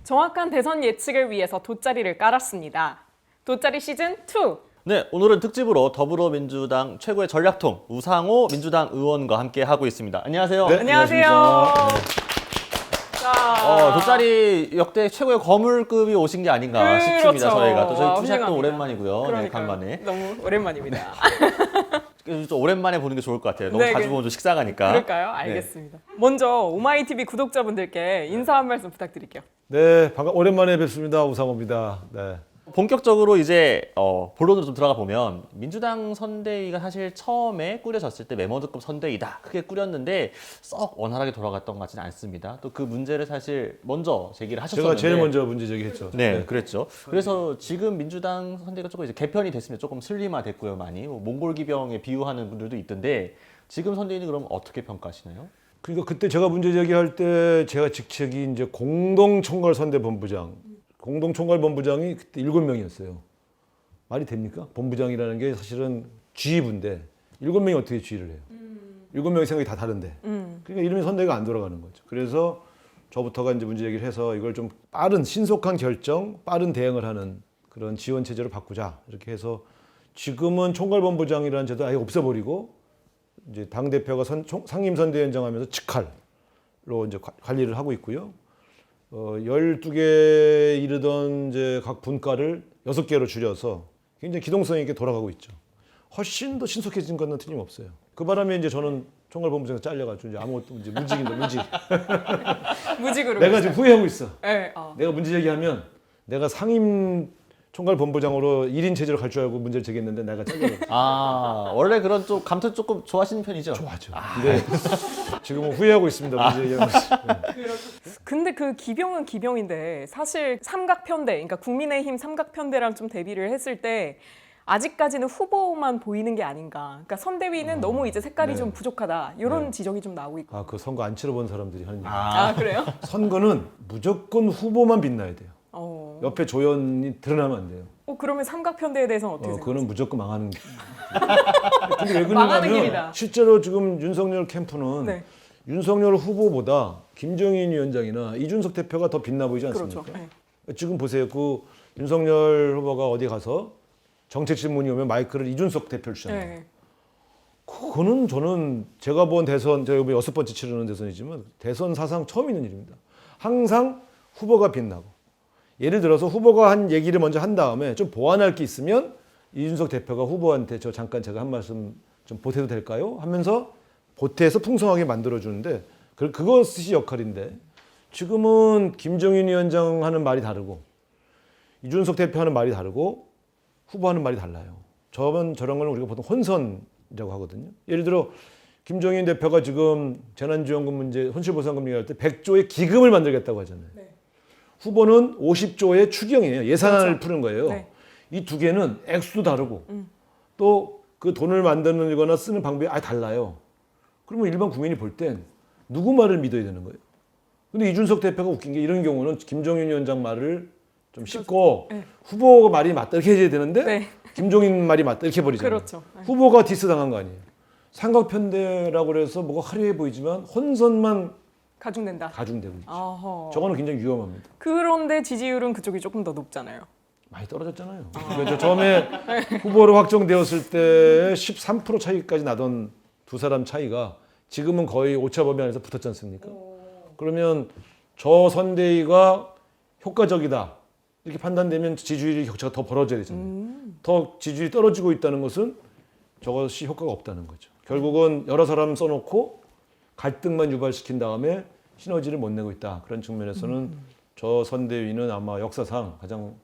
정확한 대선 예측을 위해서 돗자리를 깔았습니다. 돗자리 시즌 2. 네, 오늘은 특집으로 더불어민주당 최고의 전략통 우상호 민주당 의원과 함께 하고 있습니다. 안녕하세요. 네, 안녕하세요. 자, 돗자리 역대 최고의 거물급이 오신 게 아닌가 싶습니다. 저희가 또 저희 와, 투샷도 훌륭합니다. 오랜만이고요. 네, 그러니까요. 간만에. 너무 오랜만입니다. 그래서 좀 오랜만에 보는 게 좋을 것 같아요. 너무 네, 자주 보면 좀 식상하니까. 그럴까요? 알겠습니다. 먼저 오마이TV 구독자분들께 인사 한 말씀 부탁드릴게요. 네, 오랜만에 뵙습니다. 우상호입니다. 네. 본격적으로 이제 본론으로 좀 들어가 보면 민주당 선대위가 사실 처음에 꾸려졌을 때 메모드급 선대위다 크게 꾸렸는데 썩 원활하게 돌아갔던 것 같지는 않습니다. 또 그 문제를 사실 먼저 제기를 하셨었는데 제가 제일 먼저 문제 제기했죠. 네, 그랬죠. 그래서 지금 민주당 선대위가 조금 이제 개편이 됐으면 조금 슬림화됐고요, 많이 몽골 기병에 비유하는 분들도 있던데 지금 선대위는 그럼 어떻게 평가하시나요? 그러니까 그때 제가 문제 제기할 때 제가 직책이 이제 공동총괄선대본부장, 공동총괄본부장이 그때 7명이었어요. 말이 됩니까? 본부장이라는 게 사실은 지휘부인데 7명이 어떻게 지휘를 해요? 7명의 생각이 다 다른데. 그러니까 이름이 선대가 안 돌아가는 거죠. 그래서 저부터가 이제 문제 제기를 해서 이걸 좀 빠른 신속한 결정, 빠른 대응을 하는 그런 지원 체제로 바꾸자. 이렇게 해서 지금은 총괄본부장이라는 제도 아예 없애버리고 이제 당 대표가 상임선대위원장 하면서 직할로 이제 관리를 하고 있고요. 12개에 이르던 이제 각 분과를 6개로 줄여서 굉장히 기동성 있게 돌아가고 있죠. 훨씬 더 신속해진 건 틀림없어요. 그 바람에 이제 저는 총괄본부장에서 잘려가지고 이제 아무것도 이제 문직인데 문직. 무직으로. 내가 지금 후회하고 있어. 네, 내가 문제 제기하면 내가 상임 총괄본부장으로 1인 체제로 갈 줄 알고 문제를 제기했는데 내가 잘려가지고. 원래 그런 좀 감투 조금 좋아하시는 편이죠? 좋아하죠. 근데 지금은 후회하고 있습니다. 문제 얘기하면서. 근데 그 기병은 기병인데 사실 삼각편대, 그러니까 국민의힘 삼각편대랑 좀 대비를 했을 때 아직까지는 후보만 보이는 게 아닌가. 그러니까 선대위는 너무 이제 색깔이 네. 좀 부족하다. 이런 네. 지적이 좀 나오고 있고. 그 선거 안 치러본 사람들이 하는 얘기. 그래요? 선거는 무조건 후보만 빛나야 돼요. 어. 옆에 조연이 드러나면 안 돼요. 그러면 삼각편대에 대해서는 어떻게 생각하세요? 그거는 무조건 망하는 길. 근데 왜 망하는 그러냐면 길이다. 실제로 지금 윤석열 캠프는 네. 윤석열 후보보다 김종인 위원장이나 이준석 대표가 더 빛나 보이지 않습니까? 그렇죠. 네. 지금 보세요. 그 윤석열 후보가 어디 가서 정책 질문이 오면 마이크를 이준석 대표를 주잖아요. 네. 그거는 저는 제가 본 대선, 제가 이번에 6번째 치르는 대선이지만 대선 사상 처음 있는 일입니다. 항상 후보가 빛나고. 예를 들어서 후보가 한 얘기를 먼저 한 다음에 좀 보완할 게 있으면 이준석 대표가 후보한테 저 잠깐 제가 한 말씀 좀 보태도 될까요? 하면서 보태서 풍성하게 만들어주는데 그것이 역할인데 지금은 김종인 위원장 하는 말이 다르고 이준석 대표 하는 말이 다르고 후보하는 말이 달라요. 저런 걸 우리가 보통 혼선이라고 하거든요. 예를 들어 김종인 대표가 지금 재난지원금 문제 손실보상금 얘기할 때 100조의 기금을 만들겠다고 하잖아요. 네. 후보는 50조의 추경이에요. 예산을 그렇죠. 푸는 거예요. 네. 이 두 개는 액수도 다르고 또 그 돈을 만드는 쓰는 방법이 아예 달라요. 그러면 일반 국민이 볼 땐 누구 말을 믿어야 되는 거예요. 근데 이준석 대표가 웃긴 게 이런 경우는 김종인 위원장 말을 좀 씹고 네. 후보가 말이 맞다 이렇게 해야 되는데 네. 김종인 말이 맞다 이렇게 버리잖아요. 그렇죠. 네. 후보가 디스 당한 거 아니에요. 삼각편대라고 그래서 뭐가 화려해 보이지만 혼선만 가중된다. 가중되고 있죠. 어허. 저거는 굉장히 위험합니다. 그런데 지지율은 그쪽이 조금 더 높잖아요. 많이 떨어졌잖아요. 그러니까 처음에 후보로 확정되었을 때 13% 차이까지 나던 두 사람 차이가 지금은 거의 오차범위 안에서 붙었지 않습니까? 그러면 저 선대위가 효과적이다 이렇게 판단되면 지지율이 격차가 더 벌어져야 되잖아요. 더 지지율이 떨어지고 있다는 것은 저것이 효과가 없다는 거죠. 결국은 여러 사람 써놓고 갈등만 유발시킨 다음에 시너지를 못 내고 있다. 그런 측면에서는 저 선대위는 아마 역사상 가장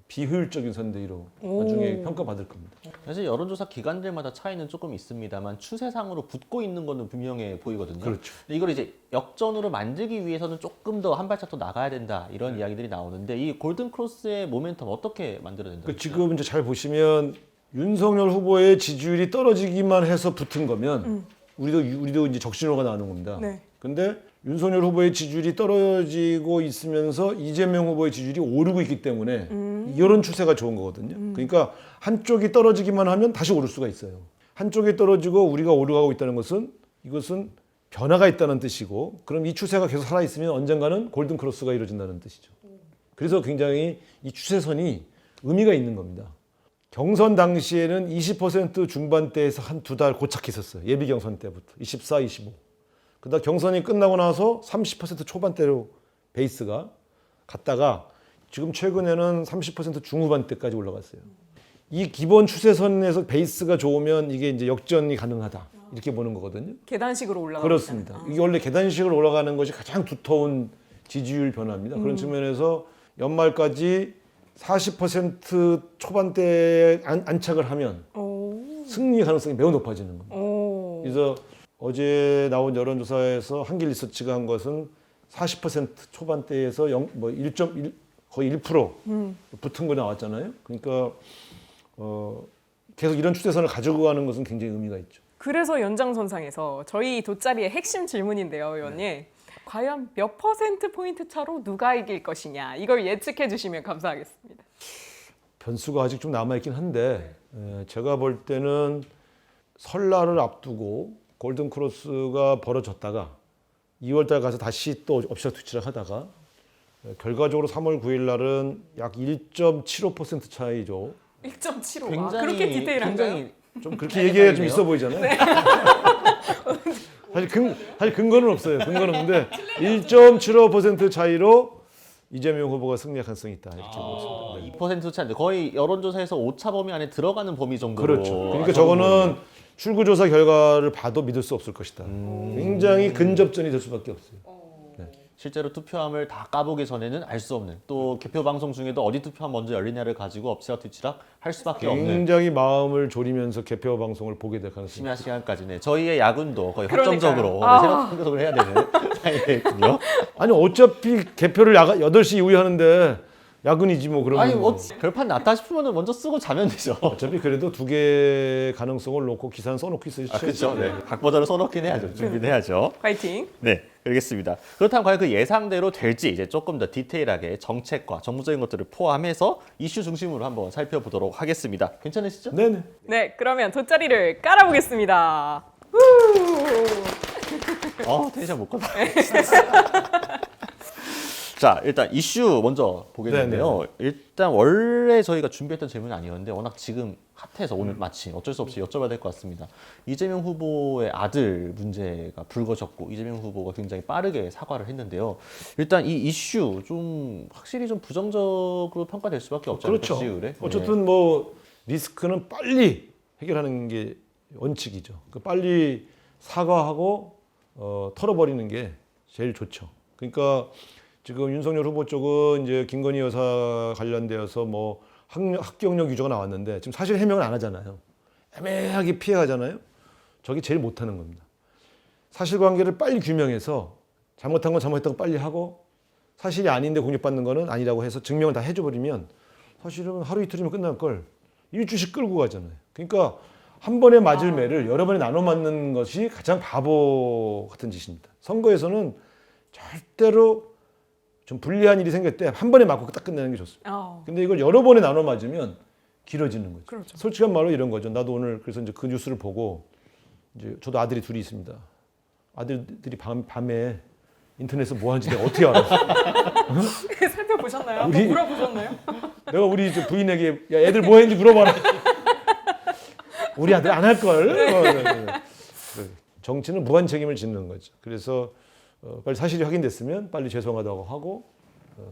비효율적인 선대위로 나중에 평가받을 겁니다. 사실 여론조사 기관들마다 차이는 조금 있습니다만 추세상으로 붙고 있는 거는 분명해 보이거든요. 그렇죠. 근데 이걸 이제 역전으로 만들기 위해서는 조금 더 한 발짝 더 나가야 된다 이런 이야기들이 나오는데 이 골든 크로스의 모멘텀 어떻게 만들어야 된다? 지금 이제 잘 보시면 윤석열 후보의 지지율이 떨어지기만 해서 붙은 거면 우리도 이제 적신호가 나오는 겁니다. 네. 근데 윤석열 후보의 지지율이 떨어지고 있으면서 이재명 후보의 지지율이 오르고 있기 때문에 이런 추세가 좋은 거거든요. 그러니까 한쪽이 떨어지기만 하면 다시 오를 수가 있어요. 한쪽이 떨어지고 우리가 오르고 있다는 것은 이것은 변화가 있다는 뜻이고 그럼 이 추세가 계속 살아있으면 언젠가는 골든 크로스가 이루어진다는 뜻이죠. 그래서 굉장히 이 추세선이 의미가 있는 겁니다. 경선 당시에는 20% 중반대에서 한 두 달 고착했었어요. 예비 경선 때부터 24, 25. 그다음 경선이 끝나고 나서 30% 초반대로 베이스가 갔다가 지금 최근에는 30% 중후반대까지 올라갔어요. 이 기본 추세선에서 베이스가 좋으면 이게 이제 역전이 가능하다 이렇게 보는 거거든요. 계단식으로 올라가고 그렇습니다. 있잖아요. 이게 원래 계단식으로 올라가는 것이 가장 두터운 지지율 변화입니다. 그런 측면에서 연말까지 40% 초반대에 안착을 하면 승리 가능성이 매우 높아지는 겁니다. 그래서 어제 나온 여론조사에서 한길 리서치가 한 것은 40% 초반대에서 1.1 거의 1% 붙은 거 나왔잖아요. 그러니까 계속 이런 추세선을 가지고 가는 것은 굉장히 의미가 있죠. 그래서 연장선상에서 저희 돗자리의 핵심 질문인데요, 의원님. 과연 몇 %포인트 차로 누가 이길 것이냐 이걸 예측해 주시면 감사하겠습니다. 변수가 아직 좀 남아있긴 한데 제가 볼 때는 설날을 앞두고 골든크로스가 벌어졌다가 2월달 가서 다시 또 옵션 투치를 하다가 결과적으로 3월 9일 날은 약 1.75% 차이죠. 1.75. 굉장히 그렇게 디테일한가요? 굉장히 좀 그렇게 얘기해야 좀 있어 보이잖아요. 사실 근거는 없어요. 근거는 없는데 1.75% 차이로 이재명 후보가 승리할 가능성이 있다 이렇게 보고 있습니다. 2% 차인데 거의 여론조사에서 오차 범위 안에 들어가는 범위 정도로. 그렇죠. 그러니까 저거는 출구조사 결과를 봐도 믿을 수 없을 것이다. 굉장히 근접전이 될 수밖에 없어요. 실제로 투표함을 다 까보기 전에는 알 수 없는, 또 개표 방송 중에도 어디 투표함 먼저 열리냐를 가지고 엎치락뒤치락 할 수밖에 없는 굉장히 마음을 졸이면서 개표 방송을 보게 될 가능성이 심야 시간까지는 저희의 야근도 거의 그러니까요. 확정적으로 새벽 공격을 해야 되는 타임이거든요. 아니 어차피 개표를 8시 이후에 하는데 야근이지 뭐 그러면 아니 결판 났다 싶으면 먼저 쓰고 자면 되죠. 어차피 그래도 두 개의 가능성을 놓고 기사는 써놓고 있어야지. 그렇죠. 네. 각 버전을 써놓긴 해야죠. 준비는 해야죠. 파이팅. 네, 알겠습니다. 그렇다면 과연 그 예상대로 될지 이제 조금 더 디테일하게 정책과 정무적인 것들을 포함해서 이슈 중심으로 한번 살펴보도록 하겠습니다. 괜찮으시죠? 네네. 네, 그러면 돗자리를 깔아보겠습니다. 텐션 못 건다. 자, 일단 이슈 먼저 보겠는데요. 일단 원래 저희가 준비했던 질문이 아니었는데 워낙 지금 핫해서 오늘 마침 어쩔 수 없이 여쭤봐야 될 것 같습니다. 이재명 후보의 아들 문제가 불거졌고 이재명 후보가 굉장히 빠르게 사과를 했는데요. 일단 이 이슈 좀 확실히 좀 부정적으로 평가될 수밖에 없잖아요. 그렇죠. 지지율에. 어쨌든 뭐 리스크는 빨리 해결하는 게 원칙이죠. 그 빨리 사과하고 털어버리는 게 제일 좋죠. 그러니까 지금 윤석열 후보 쪽은 이제 김건희 여사 관련되어서 뭐 합격력 위조가 나왔는데 지금 사실 해명을 안 하잖아요. 애매하게 피해가잖아요. 저게 제일 못하는 겁니다. 사실관계를 빨리 규명해서 잘못한 건 잘못했다고 빨리 하고 사실이 아닌데 공격받는 거는 아니라고 해서 증명을 다 해줘버리면 사실은 하루 이틀이면 끝날 걸 일주씩 끌고 가잖아요. 그러니까 한 번에 맞을 매를 여러 번에 나눠 맞는 것이 가장 바보 같은 짓입니다. 선거에서는 절대로 좀 불리한 일이 생길 때 한 번에 맞고 딱 끝내는 게 좋습니다. 근데 이걸 여러 번에 나눠 맞으면 길어지는 거죠. 그렇죠. 솔직한 말로 이런 거죠. 나도 오늘 그래서 이제 그 뉴스를 보고 이제 저도 아들이 둘이 있습니다. 아들들이 밤에 인터넷에서 뭐 하는지 내가 어떻게 알아? 살펴보셨나요? 우리- 물어보셨나요? 내가 우리 이제 부인에게 야 애들 뭐 했는지 물어봐라. 우리 아들 안 할 걸. 정치는 무한 책임을 짓는 거죠. 그래서 빨리 사실이 확인됐으면 빨리 죄송하다고 하고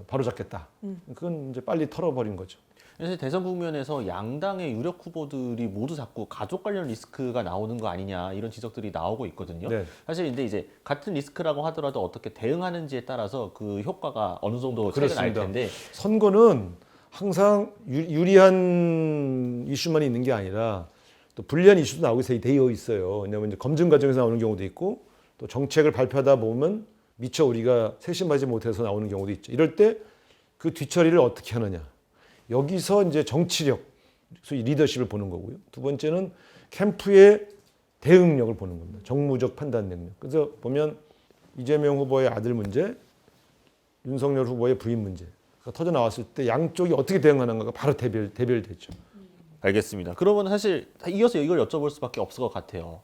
바로 잡겠다. 그건 이제 빨리 털어버린 거죠. 사실 대선 국면에서 양당의 유력 후보들이 모두 자꾸 가족 관련 리스크가 나오는 거 아니냐 이런 지적들이 나오고 있거든요. 네. 사실 근데 이제 같은 리스크라고 하더라도 어떻게 대응하는지에 따라서 그 효과가 어느 정도 차이가 날 그렇습니다. 텐데 선거는 항상 유리한 이슈만 있는 게 아니라 또 불리한 이슈도 나오게 되어 있어요. 왜냐하면 이제 검증 과정에서 나오는 경우도 있고 또 정책을 발표하다 보면 미처 우리가 세심하지 못해서 나오는 경우도 있죠. 이럴 때 그 뒤처리를 어떻게 하느냐. 여기서 이제 정치력, 소위 리더십을 보는 거고요. 두 번째는 캠프의 대응력을 보는 겁니다. 정무적 판단 능력. 그래서 보면 이재명 후보의 아들 문제, 윤석열 후보의 부인 문제가 터져 나왔을 때 양쪽이 어떻게 대응하는가가 바로 대별되죠. 알겠습니다. 그러면 사실 이어서 이걸 여쭤볼 수밖에 없을 것 같아요.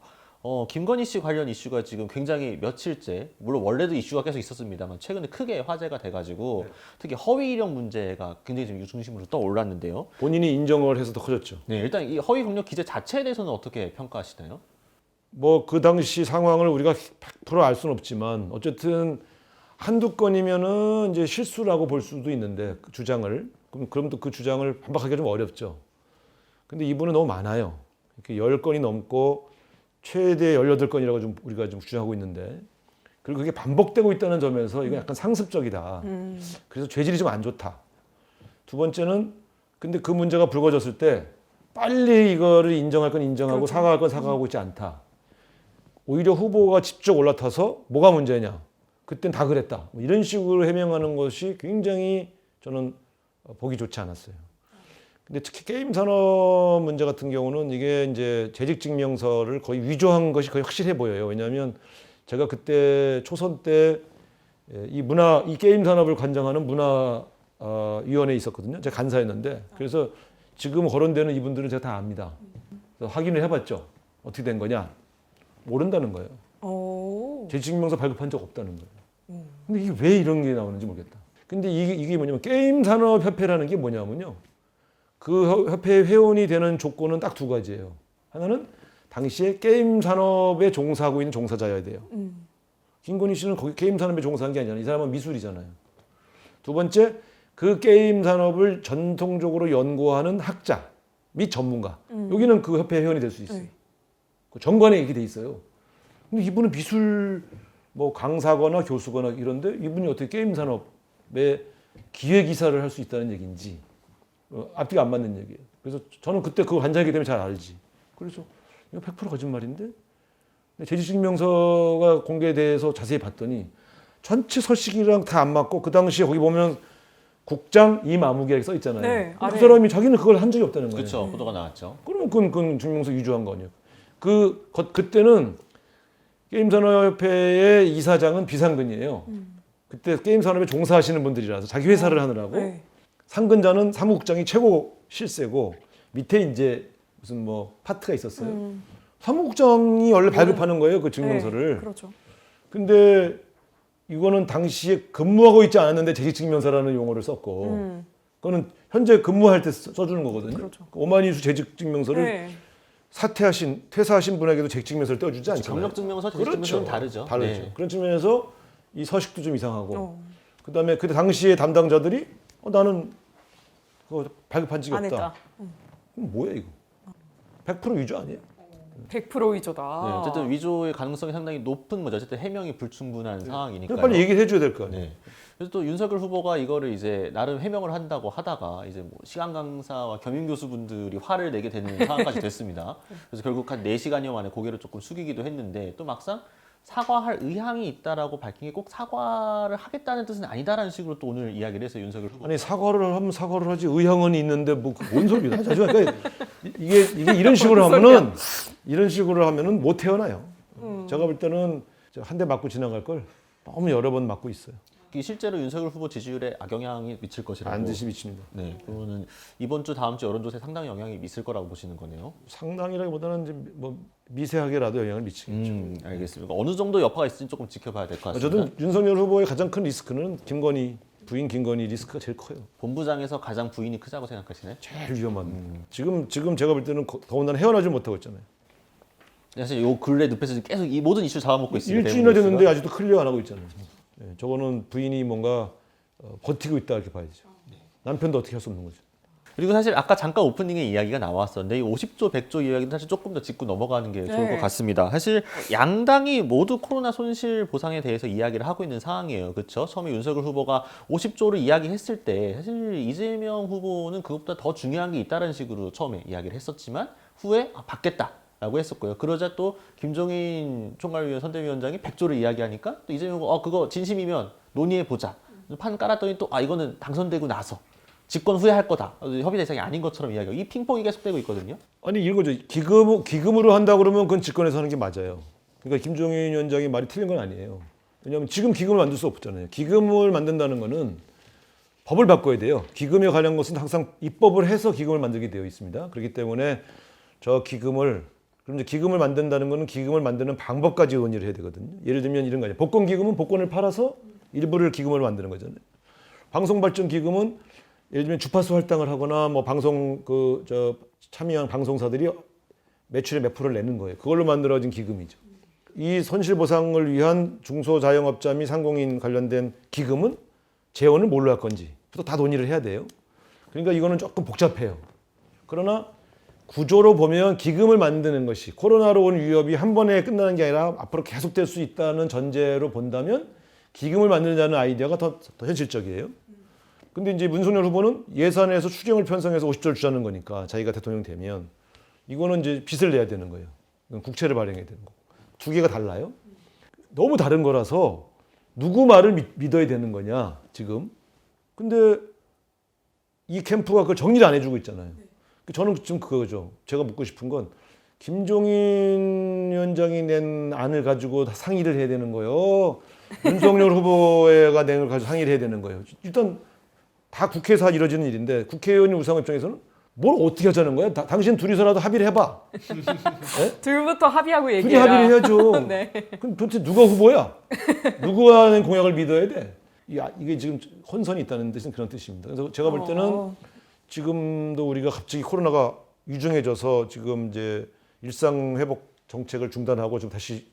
김건희 씨 관련 이슈가 지금 굉장히 며칠째, 물론 원래도 이슈가 계속 있었습니다만 최근에 크게 화제가 돼가지고 특히 허위 이력 문제가 굉장히 지금 중심으로 떠올랐는데요. 본인이 인정을 해서 더 커졌죠. 네, 일단 이 허위 경력 기재 자체에 대해서는 어떻게 평가하시나요? 뭐 그 당시 상황을 우리가 100% 알 수는 없지만 어쨌든 한두 건이면은 이제 실수라고 볼 수도 있는데 그 주장을 그럼 또 그 주장을 반박하기가 좀 어렵죠. 근데 이분은 너무 많아요. 이렇게 10건이 넘고 최대 18건이라고 좀 우리가 좀 주장하고 있는데 그리고 그게 반복되고 있다는 점에서 이건 약간 상습적이다. 그래서 죄질이 좀 안 좋다. 두 번째는 근데 그 문제가 불거졌을 때 빨리 이거를 인정할 건 인정하고 그렇죠. 사과할 건 사과하고 있지 않다. 오히려 후보가 직접 올라타서 뭐가 문제냐. 그땐 다 그랬다. 뭐 이런 식으로 해명하는 것이 굉장히 저는 보기 좋지 않았어요. 근데 특히 게임 산업 문제 같은 경우는 이게 이제 재직 증명서를 거의 위조한 것이 거의 확실해 보여요. 왜냐하면 제가 그때 초선 때 이 게임 산업을 관장하는 위원회에 있었거든요. 제가 간사였는데 그래서 지금 거론되는 이분들은 제가 다 압니다. 그래서 확인을 해봤죠. 어떻게 된 거냐? 모른다는 거예요. 오. 재직 증명서 발급한 적 없다는 거예요. 근데 이게 왜 이런 게 나오는지 모르겠다. 근데 이게 뭐냐면 게임 산업 협회라는 게 뭐냐면요. 그 협회 회원이 되는 조건은 딱 두 가지예요. 하나는 당시에 게임 산업에 종사하고 있는 종사자여야 돼요. 김건희 씨는 거기 게임 산업에 종사한 게 아니잖아요. 이 사람은 미술이잖아요. 두 번째, 그 게임 산업을 전통적으로 연구하는 학자 및 전문가. 여기는 그 협회 회원이 될 수 있어요. 네. 그 정관에 이렇게 돼 있어요. 근데 이분은 미술 뭐 강사거나 교수거나 이런데 이분이 어떻게 게임 산업에 기획이사를 할 수 있다는 얘기인지 앞뒤가 안 맞는 얘기예요. 그래서 저는 그때 그 관장이기 때문에 잘 알지. 그래서 이거 100% 거짓말인데? 근데 재직증명서가 공개돼서 자세히 봤더니 전체 서식이랑 다 안 맞고 그 당시에 거기 보면 국장 임아무개라고 써 있잖아요. 네, 그 아래. 사람이 자기는 그걸 한 적이 없다는 거예요. 그렇죠. 보도가 나왔죠. 그러면 그건 증명서 위조한 거 아니에요. 그때는 게임산업협회의 이사장은 비상근이에요. 그때 게임산업에 종사하시는 분들이라서 자기 회사를 하느라고 네. 상근자는 사무국장이 최고 실세고 밑에 이제 무슨 뭐 파트가 있었어요. 사무국장이 원래 발급하는 거예요, 그 증명서를. 네, 그렇죠. 근데 이거는 당시에 근무하고 있지 않았는데 재직증명서라는 용어를 썼고 그거는 현재 근무할 때 써주는 거거든요. 그렇죠. 오만이수 재직증명서를 네. 퇴사하신 분에게도 재직증명서를 떼어주지 않잖아요. 경력증명서, 재직증명서는 다르죠. 다르죠. 네. 그런 측면에서 이 서식도 좀 이상하고 어. 그다음에 그때 당시에 담당자들이 나는 그거 발급한 적이 안 없다. 했다. 그럼 뭐야 이거? 100% 위조 아니에요? 100% 위조다. 네, 어쨌든 위조의 가능성이 상당히 높은 거죠. 어쨌든 해명이 불충분한 상황이니까요. 빨리 얘기를 해줘야 될 거 아니에요. 네. 그래서 또 윤석열 후보가 이거를 이제 나름 해명을 한다고 하다가 이제 뭐 시간 강사와 겸임 교수분들이 화를 내게 되는 상황까지 됐습니다. 그래서 결국 한 4시간여 만에 고개를 조금 숙이기도 했는데 또 막상 사과할 의향이 있다라고 밝힌 게 꼭 사과를 하겠다는 뜻은 아니다라는 식으로 또 오늘 이야기를 해서 윤석열 후보. 아니 사과를 하면 사과를 하지 의향은 있는데 뭐 뭔 소리야? 하지만 그러니까 이게 이런 식으로 하면은 못 태어나요. 제가 볼 때는 한 대 맞고 지나갈 걸 너무 여러 번 맞고 있어요. 실제로 윤석열 후보 지지율에 악영향이 미칠 것이라고. 반드시 미칩니다. 네, 그거는 이번 주 다음 주 여론조사에 상당히 영향이 미칠 거라고 보시는 거네요. 상당이라기보다는 이제 뭐 미세하게라도 영향을 미치겠죠. 알겠습니다. 어느 정도 여파가 있을지 조금 지켜봐야 될 것 같습니다. 저도 윤석열 후보의 가장 큰 리스크는 부인 김건희 리스크가 제일 커요. 본부장에서 가장 부인이 크다고 생각하시나요? 제일 위험한. 지금 제가 볼 때는 더군다나 헤어나지 못하고 있잖아요. 사실 요 근래 늪에서 계속 이 모든 이슈 잡아먹고 있습니다. 일주일이나 됐는데 아직도 클리어 안 하고 있잖아요. 네, 저거는 부인이 뭔가 버티고 있다 이렇게 봐야죠. 남편도 어떻게 할 수 없는 거죠. 그리고 사실 아까 잠깐 오프닝에 이야기가 나왔었는데 이 50조, 100조 이야기는 사실 조금 더 짚고 넘어가는 게 좋을 것 같습니다. 사실 양당이 모두 코로나 손실 보상에 대해서 이야기를 하고 있는 상황이에요. 그렇죠? 처음에 윤석열 후보가 50조를 이야기했을 때 사실 이재명 후보는 그것보다 더 중요한 게 있다는 식으로 처음에 이야기를 했었지만 후에 받겠다라고 했었고요. 그러자 또 김종인 총괄위원 선대위원장이 100조를 이야기하니까 또 이재명 후보 그거 진심이면 논의해보자. 판 깔았더니 또 이거는 당선되고 나서 집권 후에 할 거다. 협의 대상이 아닌 것처럼 이야기하고 이 핑퐁이 계속되고 있거든요. 아니 이거죠. 기금으로 한다 그러면 그건 집권에서 하는 게 맞아요. 그러니까 김종인 위원장이 말이 틀린 건 아니에요. 왜냐하면 지금 기금을 만들 수 없잖아요. 기금을 만든다는 거는 법을 바꿔야 돼요. 기금에 관한 것은 항상 입법을 해서 기금을 만들게 되어 있습니다. 그렇기 때문에 저 기금을 그럼 이제 기금을 만든다는 거는 기금을 만드는 방법까지 논의를 해야 되거든요. 예를 들면 이런 거 아니에요. 복권 기금은 복권을 팔아서 일부를 기금을 만드는 거잖아요. 방송 발전 기금은 예를 들면 주파수 할당을 하거나 뭐 방송 참여한 방송사들이 매출의 몇 프로를 내는 거예요. 그걸로 만들어진 기금이죠. 이 손실 보상을 위한 중소자영업자 및 상공인 관련된 기금은 재원을 뭘로 할 건지 다 논의를 해야 돼요. 그러니까 이거는 조금 복잡해요. 그러나 구조로 보면 기금을 만드는 것이 코로나로 온 위협이 한 번에 끝나는 게 아니라 앞으로 계속될 수 있다는 전제로 본다면 기금을 만들자는 아이디어가 더 현실적이에요. 근데 이제 문성열 후보는 예산에서 추경을 편성해서 50조를 주자는 거니까 자기가 대통령 되면 이거는 이제 빚을 내야 되는 거예요. 국채를 발행해야 되는 거고. 두 개가 달라요. 너무 다른 거라서 누구 말을 믿어야 되는 거냐 지금. 근데 이 캠프가 그걸 정리를 안 해주고 있잖아요. 저는 지금 그거죠. 제가 묻고 싶은 건 김종인 위원장이 낸 안을 가지고 다 상의를 해야 되는 거예요. 윤석열 후보가 낸 걸 가지고 상의를 해야 되는 거예요. 일단 다 국회에서 이루어지는 일인데 국회의원이 우상호 입장에서는 뭘 어떻게 하자는 거야? 당신 둘이서라도 합의를 해봐. 네? 둘부터 합의하고 둘이 얘기해라. 합의를 해야죠. 네. 그럼 도대체 누가 후보야? 누가 하는 공약을 믿어야 돼? 이게 지금 혼선이 있다는 뜻은 그런 뜻입니다. 그래서 제가 볼 때는 지금도 우리가 갑자기 코로나가 유중해져서 지금 이제 일상 회복 정책을 중단하고 좀 다시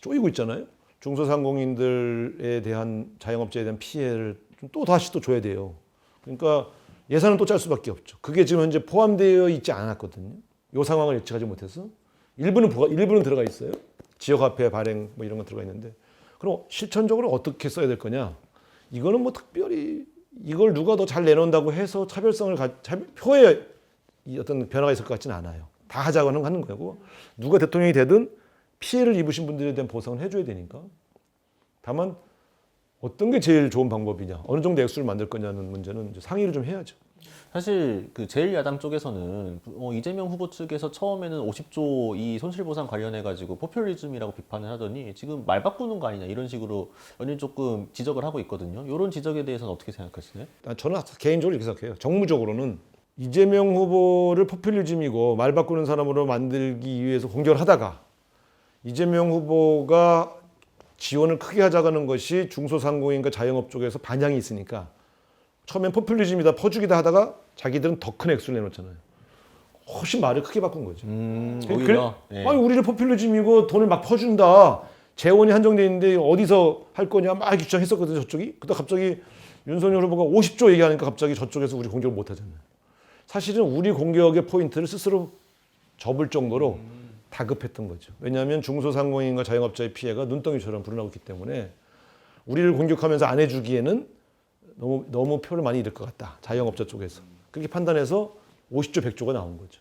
쪼이고 있잖아요. 중소상공인들에 대한 자영업자에 대한 피해를 또 다시 또 줘야 돼요. 그러니까 예산은 또 짤 수밖에 없죠. 그게 지금 현재 포함되어 있지 않았거든요. 이 상황을 예측하지 못해서 일부는 들어가 있어요. 지역화폐 발행 뭐 이런 거 들어가 있는데 그럼 실천적으로 어떻게 써야 될 거냐? 이거는 뭐 특별히 이걸 누가 더 잘 내놓는다고 해서 표에 어떤 변화가 있을 것 같지는 않아요. 다 하자고 하는 거고 누가 대통령이 되든 피해를 입으신 분들에 대한 보상을 해줘야 되니까. 다만 어떤 게 제일 좋은 방법이냐, 어느 정도 액수를 만들 거냐는 문제는 이제 상의를 좀 해야죠. 사실 그 제1야당 쪽에서는 이재명 후보 측에서 처음에는 50조 이 손실보상 관련해 가지고 포퓰리즘이라고 비판을 하더니 지금 말 바꾸는 거 아니냐 이런 식으로 연일 조금 지적을 하고 있거든요. 이런 지적에 대해서는 어떻게 생각하시나요? 저는 개인적으로 이렇게 생각해요. 정무적으로는 이재명 후보를 포퓰리즘이고 말 바꾸는 사람으로 만들기 위해서 공격을 하다가 이재명 후보가 지원을 크게 하자는 것이 중소상공인과 자영업 쪽에서 반향이 있으니까 처음엔 포퓰리즘이다 퍼주기다 하다가 자기들은 더 큰 액수를 내놓잖아요. 훨씬 말을 크게 바꾼 거죠. 오히려 네. 아니 우리를 포퓰리즘이고 돈을 막 퍼준다. 재원이 한정돼 있는데 어디서 할 거냐 막 주장했었거든요. 저쪽이. 그러다 갑자기 윤석열 후보가 50조 얘기하니까 갑자기 저쪽에서 우리 공격을 못 하잖아요. 사실은 우리 공격의 포인트를 스스로 접을 정도로 다급했던 거죠. 왜냐하면 중소상공인과 자영업자의 피해가 눈덩이처럼 불어나고 있기 때문에 우리를 공격하면서 안 해주기에는 너무 표를 많이 잃을 것 같다. 자영업자 쪽에서. 그렇게 판단해서 50조, 100조가 나온 거죠.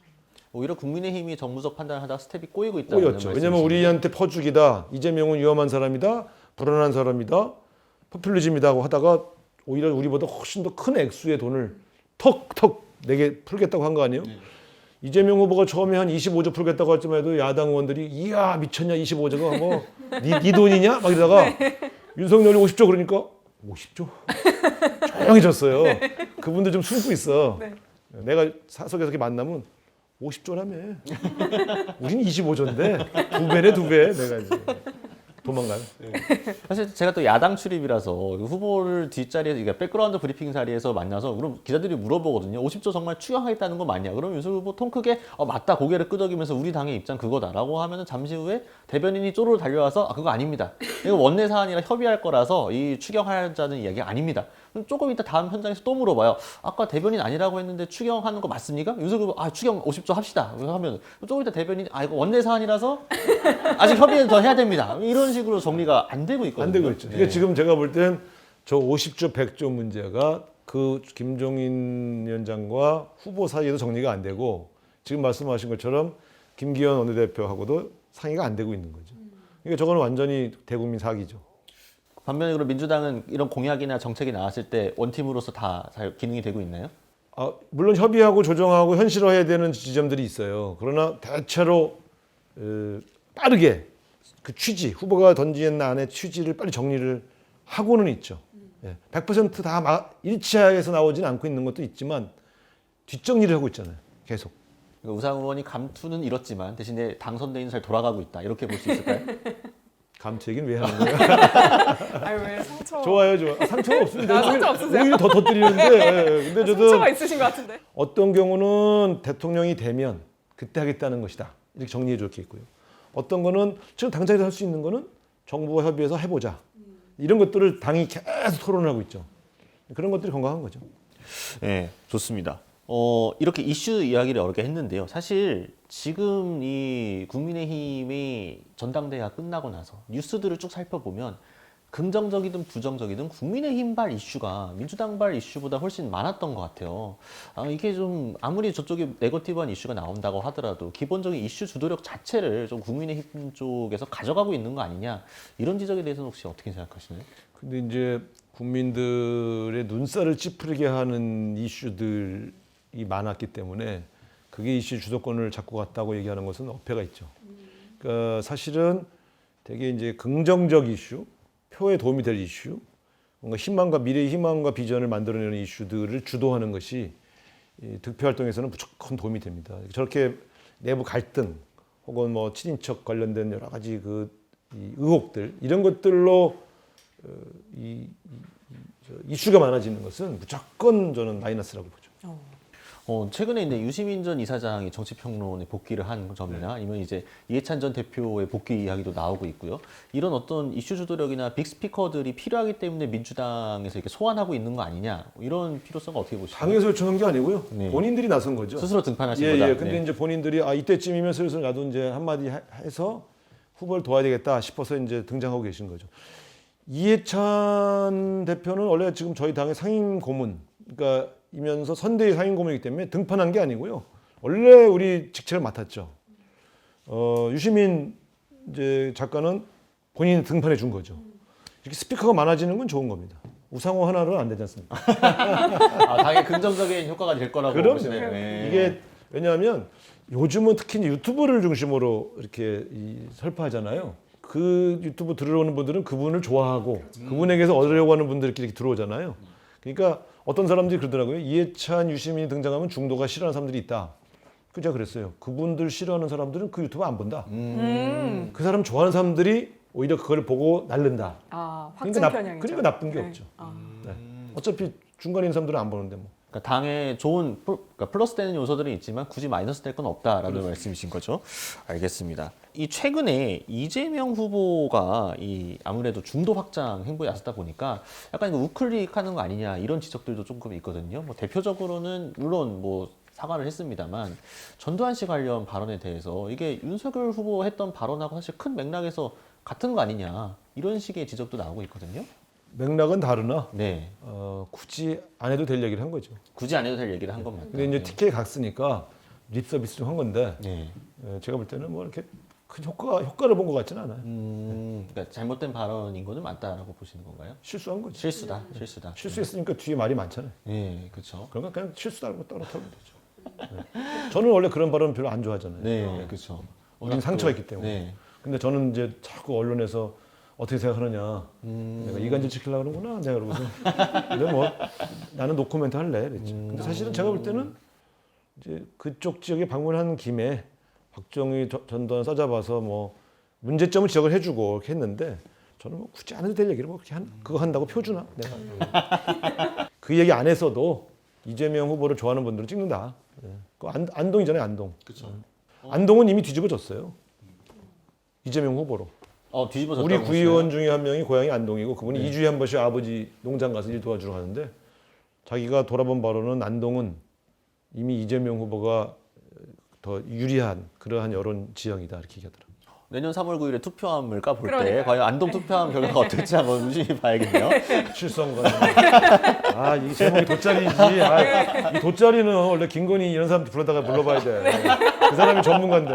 오히려 국민의힘이 정무적 판단을 하다가 스텝이 꼬이고 있다는 꼬였죠. 왜냐하면 우리한테 퍼주기다. 이재명은 위험한 사람이다. 불안한 사람이다. 포퓰리즘이다 하고 하다가 오히려 우리보다 훨씬 더 큰 액수의 돈을 턱턱 내게 풀겠다고 한 거 아니에요? 이재명 후보가 처음에 한 25조 풀겠다고 할 때만 해도 야당 의원들이 이야 미쳤냐 25조가 뭐 네 돈이냐 막 이러다가 윤석열이 50조 그러니까 50조? 조용해졌어요. 그분들 좀 숨고 있어. 네. 내가 사석에서 이렇게 만나면 50조라며. 우린 25조인데 2배네 2배. 내가 이제 도망가요. 사실 제가 또 야당 출입이라서 후보를 뒷자리에서 그러니까 백그라운드 브리핑 자리에서 만나서 그럼 기자들이 물어보거든요. 50조 정말 추경하겠다는 거 맞냐? 그럼 윤석열 후보 통 크게 맞다 고개를 끄덕이면서 우리 당의 입장 그거다라고 하면은 잠시 후에 대변인이 쪼르르 달려와서 그거 아닙니다. 이거 원내 사안이라 협의할 거라서 이 추경하자는 이야기 아닙니다. 그럼 조금 이따 다음 현장에서 또 물어봐요. 아까 대변인 아니라고 했는데 추경하는 거 맞습니까? 윤석열 후보 추경 50조 합시다. 하면 조금 이따 대변인이 이거 원내 사안이라서 아직 협의는 더 해야 됩니다. 이런 식으로 정리가 안 되고 있거든요. 안 되고 있죠. 네. 그러니까 지금 제가 볼 땐 저 50조, 100조 문제가 그 김종인 위원장과 후보 사이에도 정리가 안 되고 지금 말씀하신 것처럼 김기현 원내대표하고도 상의가 안 되고 있는 거죠. 그러니까 저거는 완전히 대국민 사기죠. 반면에 그럼 민주당은 이런 공약이나 정책이 나왔을 때 원팀으로서 다 잘 기능이 되고 있나요? 물론 협의하고 조정하고 현실화해야 되는 지점들이 있어요. 그러나 대체로 빠르게 그 취지, 후보가 던진 안의 취지를 빨리 정리를 하고는 있죠. 100%다 일치해서 나오지는 않고 있는 것도 있지만 뒷정리를 하고 있잖아요. 계속. 그러니까 우상호 의원이 감투는 잃었지만 대신에 당선대회는 잘 돌아가고 있다. 이렇게 볼 수 있을까요? 감투 얘기는 왜 하는 거예요? 아유 왜 상처? 좋아요, 좋아. 상처가 없는데 아, 상처 없으세요? 오히려 더 터뜨리는데. 예, 근데 저도 상처가 있으신 것 같은데. 어떤 경우는 대통령이 되면 그때 하겠다는 것이다. 이렇게 정리해 줄 게 있고요. 어떤 거는 지금 당장에서 할 수 있는 거는 정부와 협의해서 해보자. 이런 것들을 당이 계속 토론을 하고 있죠. 그런 것들이 건강한 거죠. 네, 좋습니다. 이렇게 이슈 이야기를 여러 개 했는데요. 사실 지금 이 국민의힘의 전당대회가 끝나고 나서 뉴스들을 쭉 살펴보면 긍정적이든 부정적이든 국민의힘발 이슈가 민주당발 이슈보다 훨씬 많았던 것 같아요. 이게 좀 아무리 저쪽에 네거티브한 이슈가 나온다고 하더라도 기본적인 이슈 주도력 자체를 좀 국민의힘 쪽에서 가져가고 있는 거 아니냐 이런 지적에 대해서는 혹시 어떻게 생각하시나요? 근데 이제 국민들의 눈살을 찌푸리게 하는 이슈들이 많았기 때문에 그게 이슈 주도권을 잡고 갔다고 얘기하는 것은 어폐가 있죠. 그러니까 사실은 되게 이제 긍정적 이슈, 표에 도움이 될 이슈, 뭔가 희망과 미래의 희망과 비전을 만들어내는 이슈들을 주도하는 것이 이 득표 활동에서는 무조건 도움이 됩니다. 저렇게 내부 갈등 혹은 뭐 친인척 관련된 여러 가지 이 의혹들 이런 것들로 이슈가 많아지는 것은 무조건 저는 마이너스라고 보죠. 최근에 이제 유시민 전 이사장이 정치평론에 복귀를 한 점이나 아니면 이제 이해찬 전 대표의 복귀 이야기도 나오고 있고요. 이런 어떤 이슈 주도력이나 빅스피커들이 필요하기 때문에 민주당에서 이렇게 소환하고 있는 거 아니냐 이런 필요성을 어떻게 보시나요? 당에서 요청한 게 아니고요. 네. 본인들이 나선 거죠. 스스로 등판하신 예, 거다. 예. 근데 이제 본인들이 이때쯤이면 슬슬 나도 이제 한마디 해서 후보를 도와야 되겠다 싶어서 이제 등장하고 계신 거죠. 이해찬 대표는 원래 지금 저희 당의 상임 고문, 그러니까 이면서 선대위 상임 고문이기 때문에 등판한 게 아니고요. 원래 우리 직책을 맡았죠. 유시민 이제 작가는 본인이 등판해 준 거죠. 이렇게 스피커가 많아지는 건 좋은 겁니다. 우상호 하나로는 안 되지 않습니까? 당의 긍정적인 효과가 될 거라고 그럼요. 보시네요. 네. 이게 왜냐하면 요즘은 특히 이제 유튜브를 중심으로 이렇게 설파하잖아요. 그 유튜브 들어오는 분들은 그분을 좋아하고 그분에게서 얻으려고 하는 분들끼리 이렇게 들어오잖아요. 그러니까 어떤 사람들이 그러더라고요. 이해찬, 유시민이 등장하면 중도가 싫어하는 사람들이 있다. 제가 그랬어요. 그분들 싫어하는 사람들은 그 유튜브 안 본다. 그 사람 좋아하는 사람들이 오히려 그걸 보고 날른다. 확증 편향이죠. 그러니까 나쁜 게 네. 없죠. 네. 어차피 중간에 있는 사람들은 안 보는데 뭐. 그러니까 당에 좋은 그러니까 플러스 되는 요소들은 있지만 굳이 마이너스 될 건 없다라는 말씀이신 거죠. 알겠습니다. 이 최근에 이재명 후보가 이 아무래도 중도 확장 행보에 나섰다 보니까 약간 이거 우클릭하는 거 아니냐 이런 지적들도 조금 있거든요. 뭐 대표적으로는 물론 뭐 사과를 했습니다만 전두환 씨 관련 발언에 대해서 이게 윤석열 후보 했던 발언하고 사실 큰 맥락에서 같은 거 아니냐 이런 식의 지적도 나오고 있거든요. 맥락은 다르나 네, 굳이 안 해도 될 얘기를 한 거죠. 굳이 안 해도 될 얘기를 한 건 맞다. 근데 이제 TK 갔으니까 립 서비스 좀 한 건데 네. 제가 볼 때는 뭐 이렇게 큰 효과를 본 것 같지는 않아요. 그러니까 잘못된 발언인 거는 맞다라고 보시는 건가요? 실수한 거지. 실수다. 실수했으니까 뒤에 말이 많잖아요. 네, 그렇죠. 그러니까 그냥 실수다고 떨어뜨리면 되죠. 네. 저는 원래 그런 발언 별로 안 좋아하잖아요. 네, 그렇죠. 우리는 상처가 있기 때문에. 네. 근데 저는 이제 자꾸 언론에서 어떻게 생각하느냐. 내가 이간질 시키려고 그러는구나. 내가 그러고서. 근데 뭐 나는 노코멘트 할래. 그랬죠. 근데 사실은 제가 볼 때는 이제 그쪽 지역에 방문한 김에 박정희 전두환 싸잡아서 뭐 문제점을 지적을 해주고 이렇게 했는데 저는 뭐 굳이 안 해도 될 얘기를 뭐 그렇게 그거 한다고 표주나 내가 그 얘기 안 했어도 이재명 후보를 좋아하는 분들은 찍는다. 그 안동이잖아요, 안동. 그렇죠. 안동은 이미 뒤집어졌어요. 이재명 후보로. 뒤집어졌다고 우리 보시나요? 구의원 중에 한 명이 고향이 안동이고 그분이 2주에 한 번씩 아버지 농장 가서 일 도와주러 가는데 자기가 돌아본 바로는 안동은 이미 이재명 후보가 더 유리한 그러한 여론 지형이다 이렇게 얘기하더라고요. 내년 3월 9일에 투표함을 까볼 때 그러니까요. 과연 안동 투표함 결과가 어떨지 한번 유심히 봐야겠네요. 실수한 거네. 이 제목이 돗자리지. 이 돗자리는 원래 김건희 이런 사람 불러봐야 돼. 그 사람이 전문가인데.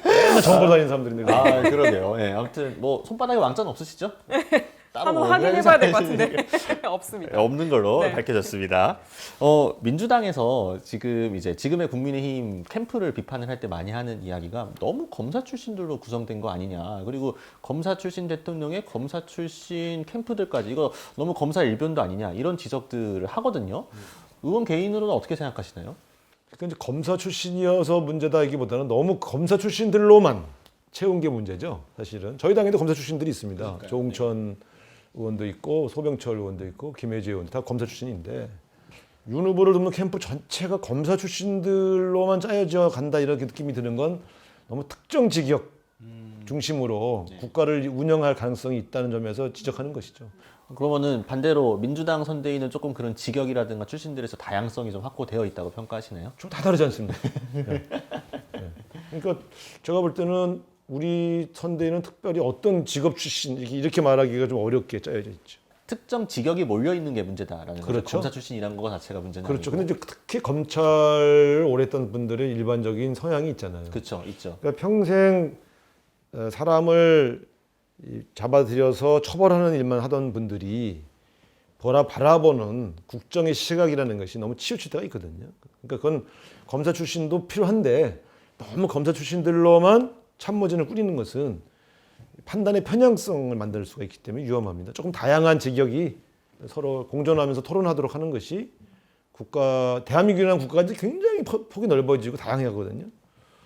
맨날 정보 다니는 사람들인데. 그러게요. 네, 아무튼 뭐 손바닥에 왕자는 없으시죠? 따로 한번 뭐 확인해봐야 될 것 행사하시는 같은데 없습니다. 없는 걸로 네. 밝혀졌습니다. 민주당에서 지금의 국민의힘 캠프를 비판을 할 때 많이 하는 이야기가 너무 검사 출신들로 구성된 거 아니냐. 그리고 검사 출신 대통령의 검사 출신 캠프들까지 이거 너무 검사 일변도 아니냐. 이런 지적들을 하거든요. 의원 개인으로는 어떻게 생각하시나요? 그러니까 이제 검사 출신이어서 문제다이기보다는 너무 검사 출신들로만 채운 게 문제죠. 사실은 저희 당에도 검사 출신들이 있습니다. 그러니까요. 조홍천 의원도 있고 소병철 의원도 있고 김혜지 의원 다 검사 출신인데 윤 후보를 돕는 캠프 전체가 검사 출신들로만 짜여져 간다 이렇게 느낌이 드는 건 너무 특정 직역 중심으로 국가를 운영할 가능성이 있다는 점에서 지적하는 것이죠. 그러면은 반대로 민주당 선대위는 조금 그런 직역이라든가 출신들에서 다양성이 좀 확보되어 있다고 평가하시나요? 좀 다 다르지 않습니다. 네. 네. 그러니까 제가 볼 때는 우리 선대위는 특별히 어떤 직업 출신 이렇게 말하기가 좀 어렵게 짜여져 있죠. 특정 직역이 몰려 있는 게 문제다라는 거죠. 그렇죠. 검사 출신이라는 거 자체가 문제는 그렇죠. 아니고. 근데 이제 특히 검찰을 오래 했던 분들의 일반적인 성향이 있잖아요. 그렇죠, 있죠. 그러니까 평생 사람을 잡아들여서 처벌하는 일만 하던 분들이 바라보는 국정의 시각이라는 것이 너무 치우칠 때가 있거든요. 그러니까 그건 검사 출신도 필요한데 너무 검사 출신들로만 참모진을 꾸리는 것은 판단의 편향성을 만들 수가 있기 때문에 위험합니다. 조금 다양한 직역이 서로 공존하면서 토론하도록 하는 것이 대한민국이라는 국가가 이제 굉장히 폭이 넓어지고 다양하거든요.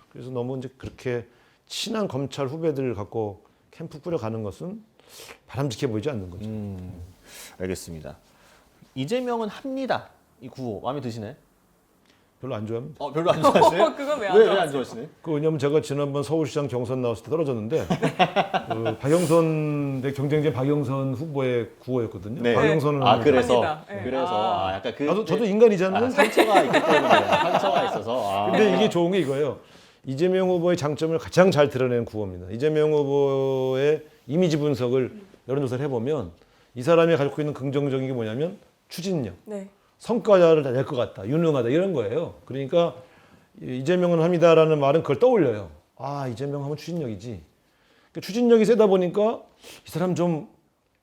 그래서 너무 이제 그렇게 친한 검찰 후배들을 갖고 캠프 꾸려가는 것은 바람직해 보이지 않는 거죠. 알겠습니다. 이재명은 합니다. 이 구호 마음에 드시나요? 별로 안 좋아합니다. 별로 안 좋아하시나요? 그건 왜안 왜 안 좋아하시나요? 왜냐면 제가 지난번 서울시장 경선 나왔을 때 떨어졌는데 박영선 대 경쟁자 박영선 후보의 구호였거든요. 네. 박영선은 그래서 합니다. 네. 그래서 약간 그 저도 인간이잖아요. 상처가 있기 때문에 상처가 있어서. 근데 이게 좋은 게 이거예요. 이재명 후보의 장점을 가장 잘 드러낸 구호입니다. 이재명 후보의 이미지 분석을 여론조사를 해보면 이 사람이 가지고 있는 긍정적인 게 뭐냐면 추진력, 네. 성과를 다 낼 것 같다, 유능하다 이런 거예요. 그러니까 이재명은 합니다라는 말은 그걸 떠올려요. 아, 이재명 하면 추진력이지. 그러니까 추진력이 세다 보니까 이 사람 좀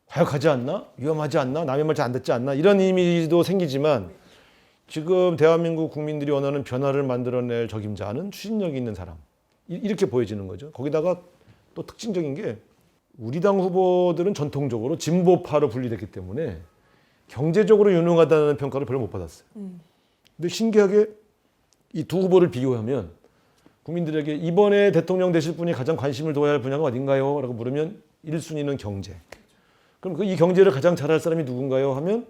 과역하지 않나? 위험하지 않나? 남의 말 잘 안 듣지 않나? 이런 이미지도 생기지만 지금 대한민국 국민들이 원하는 변화를 만들어낼 적임자는 추진력이 있는 사람. 이렇게 보여지는 거죠. 거기다가 또 특징적인 게 우리 당 후보들은 전통적으로 진보파로 분리됐기 때문에 경제적으로 유능하다는 평가를 별로 못 받았어요. 근데 신기하게 이 두 후보를 비교하면 국민들에게 이번에 대통령 되실 분이 가장 관심을 둬야 할 분야가 어딘가요? 라고 물으면 1순위는 경제. 그럼 이 경제를 가장 잘할 사람이 누군가요? 하면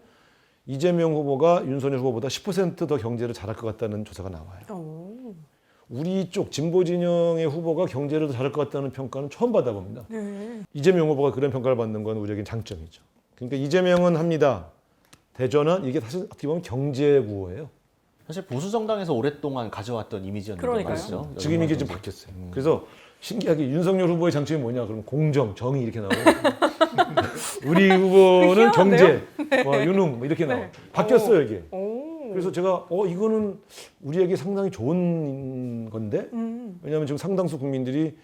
이재명 후보가 윤석열 후보보다 10% 더 경제를 잘할 것 같다는 조사가 나와요. 우리 쪽 진보 진영의 후보가 경제를 더 잘할 것 같다는 평가는 처음 받아봅니다. 네. 이재명 후보가 그런 평가를 받는 건 우리에겐 장점이죠. 그러니까 이재명은 합니다. 대전은 이게 사실 어떻게 보면 경제 구호예요. 사실 보수 정당에서 오랫동안 가져왔던 이미지였는데 그러니까요. 말이죠. 지금 이게 좀 바뀌었어요. 그래서 신기하게 윤석열 후보의 장점이 뭐냐? 그러면 공정, 정의 이렇게 나오고 우리 후보는 경제, 유능 뭐 이렇게 나와요. 바뀌었어요 이게. 그래서 제가 이거는 우리에게 상당히 좋은 건데 왜냐하면 지금 상당수 국민들이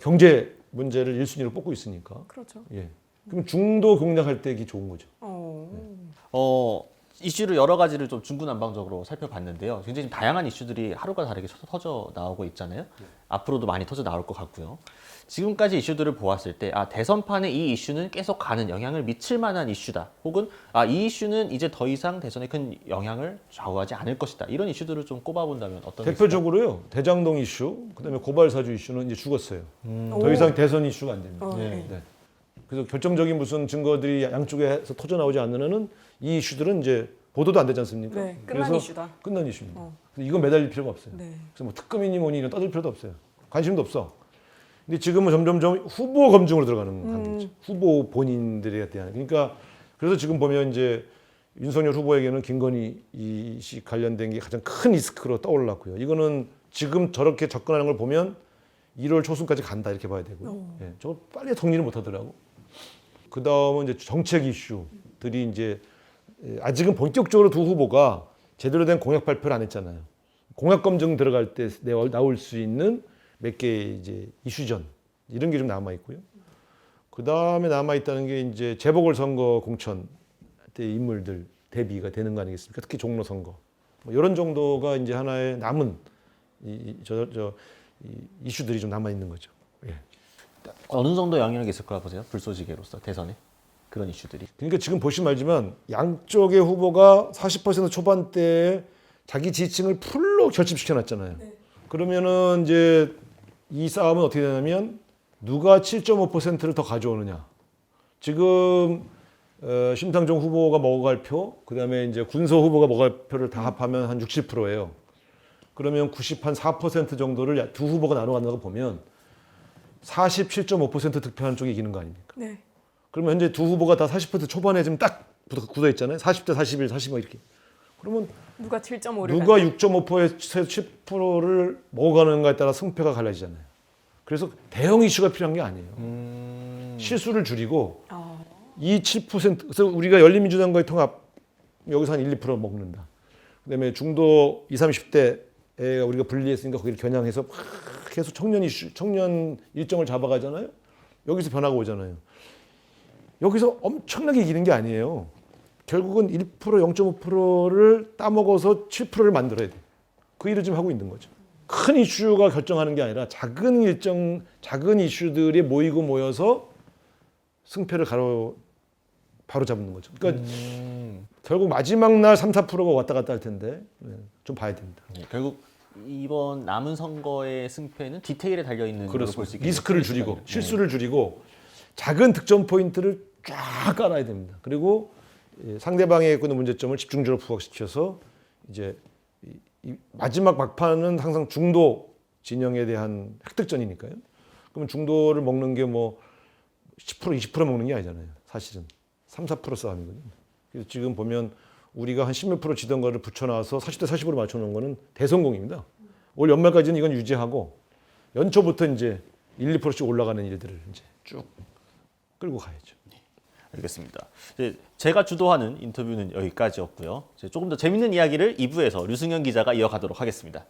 경제 문제를 1순위로 뽑고 있으니까. 그렇죠. 예. 그럼 중도 공략할 때 이게 좋은 거죠. 이슈를 여러 가지를 좀 중구난방적으로 살펴봤는데요. 굉장히 다양한 이슈들이 하루가 다르게 터져 나오고 있잖아요. 앞으로도 많이 터져 나올 것 같고요. 지금까지 이슈들을 보았을 때 대선판에 이 이슈는 계속 가는 영향을 미칠 만한 이슈다. 혹은 이 이슈는 이제 더 이상 대선에 큰 영향을 좌우하지 않을 것이다. 이런 이슈들을 좀 꼽아본다면 어떤 게 대표적으로요. 대장동 이슈, 그다음에 고발사주 이슈는 이제 죽었어요. 더 이상 대선 이슈가 안 됩니다. 네. 네. 그래서 결정적인 무슨 증거들이 양쪽에서 터져 나오지 않는 한은 이 이슈들은 이제 보도도 안 되지 않습니까? 네, 끝난 그래서 이슈다. 끝난 이슈입니다. 그래서 이건 매달릴 필요가 없어요. 네. 그래서 뭐 특검이니 뭐니 이런 떠들 필요도 없어요. 관심도 없어. 근데 지금은 점점점 후보 검증으로 들어가는 단계죠. 후보 본인들에 대한. 그러니까 그래서 지금 보면 이제 윤석열 후보에게는 김건희 씨 관련된 게 가장 큰 리스크로 떠올랐고요. 이거는 지금 저렇게 접근하는 걸 보면 1월 초순까지 간다 이렇게 봐야 되고요. 예, 저거 빨리 정리를 못 하더라고. 그 다음은 이제 정책 이슈들이 이제 아직은 본격적으로 두 후보가 제대로 된 공약 발표를 안 했잖아요. 공약 검증 들어갈 때 나올 수 있는 몇 개의 이제 이슈전 이런 게 좀 남아 있고요. 그 다음에 남아 있다는 게 이제 재보궐선거 공천 때 인물들 대비가 되는 거 아니겠습니까? 특히 종로 선거 뭐 이런 정도가 이제 하나의 남은 이슈들이 좀 남아 있는 거죠. 예. 어느 정도 영향이 있을 거라 보세요? 불쏘지개로서 대선에 그런 이슈들이. 그러니까 지금 보시면 알지만 양쪽의 후보가 40% 초반대에 자기 지지층을 풀로 결집시켜놨잖아요. 그러면은 이제 이 싸움은 어떻게 되냐면 누가 7.5%를 더 가져오느냐. 지금 심상정 후보가 먹어갈 표, 그다음에 이제 군소 후보가 먹어갈 표를 다 합하면 한 60%예요. 그러면 94% 정도를 두 후보가 나눠 간다고 보면 47.5% 득표하는 쪽이 이기는 거 아닙니까? 네. 그러면 현재 두 후보가 다 40% 초반에 지금 딱 굳어 있잖아요. 40대 41, 45 이렇게. 그러면 누가 7.5를 누가 6.5%에서 10%를 먹어가는가에 따라 승패가 갈라지잖아요. 그래서 대형 이슈가 필요한 게 아니에요. 실수를 줄이고 이 7%, 그래서 우리가 열린민주당과의 통합 여기서 한 1, 2% 먹는다. 그다음에 중도 20, 30대에 우리가 분리했으니까 거기를 겨냥해서 막 계속 청년 이슈, 청년 일정을 잡아가잖아요. 여기서 변화가 오잖아요. 여기서 엄청나게 이기는 게 아니에요. 결국은 1%, 0.5%를 따먹어서 7%를 만들어야 돼. 그 일을 지금 하고 있는 거죠. 큰 이슈가 결정하는 게 아니라 작은 일정, 작은 이슈들이 모이고 모여서 승패를 바로 잡는 거죠. 그러니까 결국 마지막 날 3, 4%가 왔다 갔다 할 텐데 좀 봐야 됩니다. 결국 이번 남은 선거의 승패는 디테일에 달려 있는 걸로 볼 수 있겠네요. 리스크를 줄이고 실수를 줄이고 작은 득점 포인트를 쫙 깔아야 됩니다. 그리고 상대방의 있는 문제점을 집중적으로 부각시켜서 이제 이 마지막 막판은 항상 중도 진영에 대한 획득전이니까요. 그러면 중도를 먹는 게 뭐 10%, 20% 먹는 게 아니잖아요. 사실은 3, 4% 싸움이거든요. 그래서 지금 보면 우리가 한 10몇 프로 지던 거를 붙여놔서 40대 40으로 맞춰놓은 거는 대성공입니다. 올 연말까지는 이건 유지하고 연초부터 이제 1, 2%씩 올라가는 일들을 이제 쭉 끌고 가야죠. 알겠습니다. 이제 제가 주도하는 인터뷰는 여기까지였고요. 이제 조금 더 재밌는 이야기를 2부에서 류승현 기자가 이어가도록 하겠습니다.